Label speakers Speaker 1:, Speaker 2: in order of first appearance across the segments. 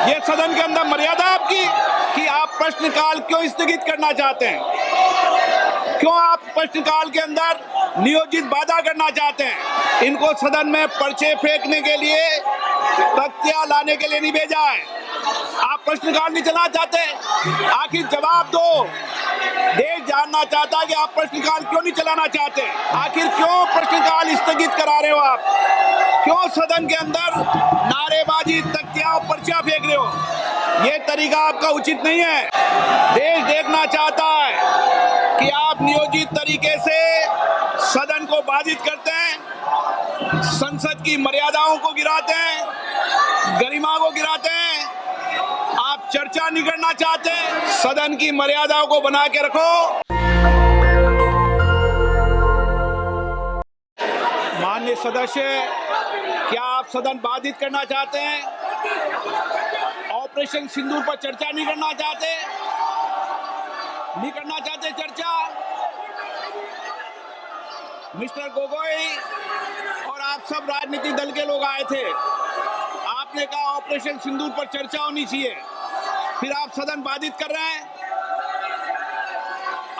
Speaker 1: ये सदन के अंदर मर्यादा आपकी कि आप प्रश्नकाल क्यों स्थगित करना चाहते हैं? क्यों आप प्रश्नकाल के अंदर नियोजित बाधा करना चाहते हैं? इनको सदन में पर्चे फेंकने के लिए, तख्तियां लाने के लिए नहीं भेजा है। आप प्रश्नकाल नहीं चलाना चाहते, आखिर जवाब दो। देश जानना चाहता है कि आप प्रश्नकाल क्यों नहीं चलाना चाहते, आखिर क्यों प्रश्नकाल स्थगित करा रहे हो आप? क्यों सदन के अंदर नारेबाजी, तख्तियां, पर्चा फेंक रहे हो? ये तरीका आपका उचित नहीं है। देश देखना चाहता है कि आप नियोजित तरीके से सदन को बाधित करते हैं, संसद की मर्यादाओं को गिराते हैं, गरिमा को गिराते हैं। आप चर्चा नहीं करना चाहते, सदन की मर्यादाओं को बना के रखो। माननीय सदस्य, क्या आप सदन बाधित करना चाहते हैं? ऑपरेशन सिंदूर पर चर्चा नहीं करना चाहते? नहीं करना चाहते चर्चा? मिस्टर गोगोई और आप सब राजनीतिक दल के लोग आए थे, आपने कहा ऑपरेशन सिंदूर पर चर्चा होनी चाहिए, फिर आप सदन बाधित कर रहे हैं।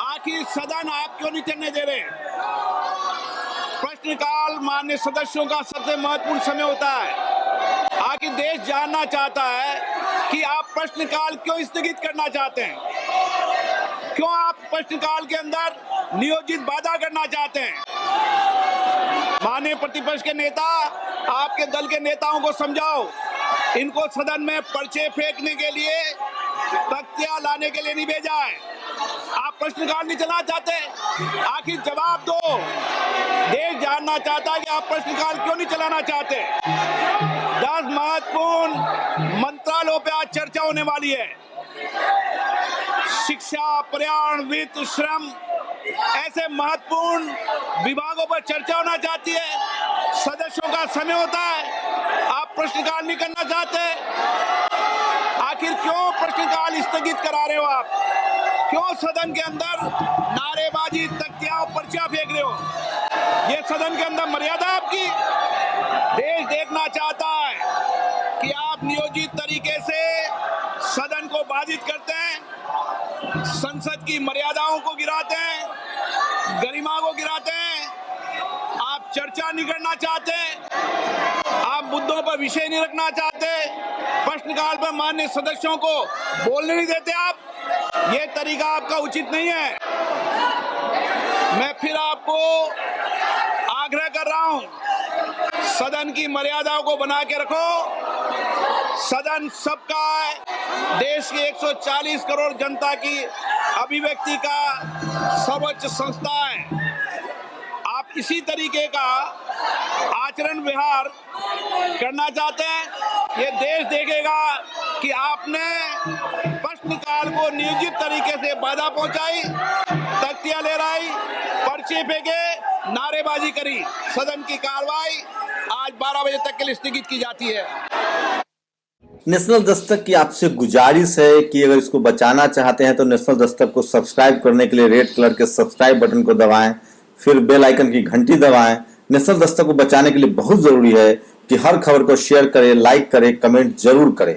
Speaker 1: आखिर सदन आप क्यों नहीं चलने दे रहे? प्रश्नकाल माननीय सदस्यों का सबसे महत्वपूर्ण समय होता है। आखिर देश जानना चाहता है कि आप प्रश्नकाल क्यों स्थगित करना चाहते हैं? क्यों आप प्रश्नकाल के अंदर नियोजित बाधा करना चाहते हैं? माननीय प्रतिपक्ष के नेता, आपके दल के नेताओं को समझाओ, इनको सदन में पर्चे फेंकने के लिए, तख्तियां लाने के लिए नहीं भेजा है। आप प्रश्नकाल नहीं चलाना चाहते, आखिर जवाब दो। देश जानना चाहता है कि आप प्रश्नकाल क्यों नहीं चलाना चाहते। 10 महत्वपूर्ण मंत्रालयों पे आज चर्चा होने वाली है। शिक्षा, पर्यावरण, वित्त, श्रम, ऐसे महत्वपूर्ण विभागों पर चर्चा होना चाहती है। सदस्यों का समय होता है, आप प्रश्नकाल नहीं करना चाहते। आखिर क्यों प्रश्नकाल स्थगित करा रहे हो आप? क्यों सदन के अंदर नारेबाजी, तख्तियां, पर्चा फेंक रहे हो? ये सदन के अंदर मर्यादा आपकी? देश देखना चाहता है कि आप नियोजित तरीके से सदन को बाधित करते हैं, संसद की मर्यादाओं को गिराते हैं, गरिमा को गिराते हैं। आप चर्चा नहीं करना चाहते, आप मुद्दों पर विषय नहीं रखना चाहते, प्रश्नकाल पर माननीय सदस्यों को बोलने नहीं देते आप। ये तरीका आपका उचित नहीं है। मैं फिर आपको आग्रह कर रहा हूं, सदन की मर्यादाओं को बना के रखो। सदन सबका है, देश की 140 करोड़ जनता की अभिव्यक्ति का सर्वोच्च संस्था है। आप इसी तरीके का आचरण व्यवहार करना चाहते हैं, ये देश देखेगा कि आपने प्रश्नकाल को नियोजित तरीके से बाधा पहुंचाई, तख्तियां लहराई, पर्चे फेंके, नारेबाजी करी। सदन की कार्रवाई आज 12 बजे तक के लिए स्थगित की जाती है।
Speaker 2: नेशनल दस्तक की आपसे गुजारिश है कि अगर इसको बचाना चाहते हैं तो नेशनल दस्तक को सब्सक्राइब करने के लिए रेड कलर के सब्सक्राइब बटन को दबाएं, फिर बेल आइकन की घंटी दबाएं। नेशनल दस्तक को बचाने के लिए बहुत जरूरी है कि हर खबर को शेयर करें, लाइक करें, कमेंट जरूर करें।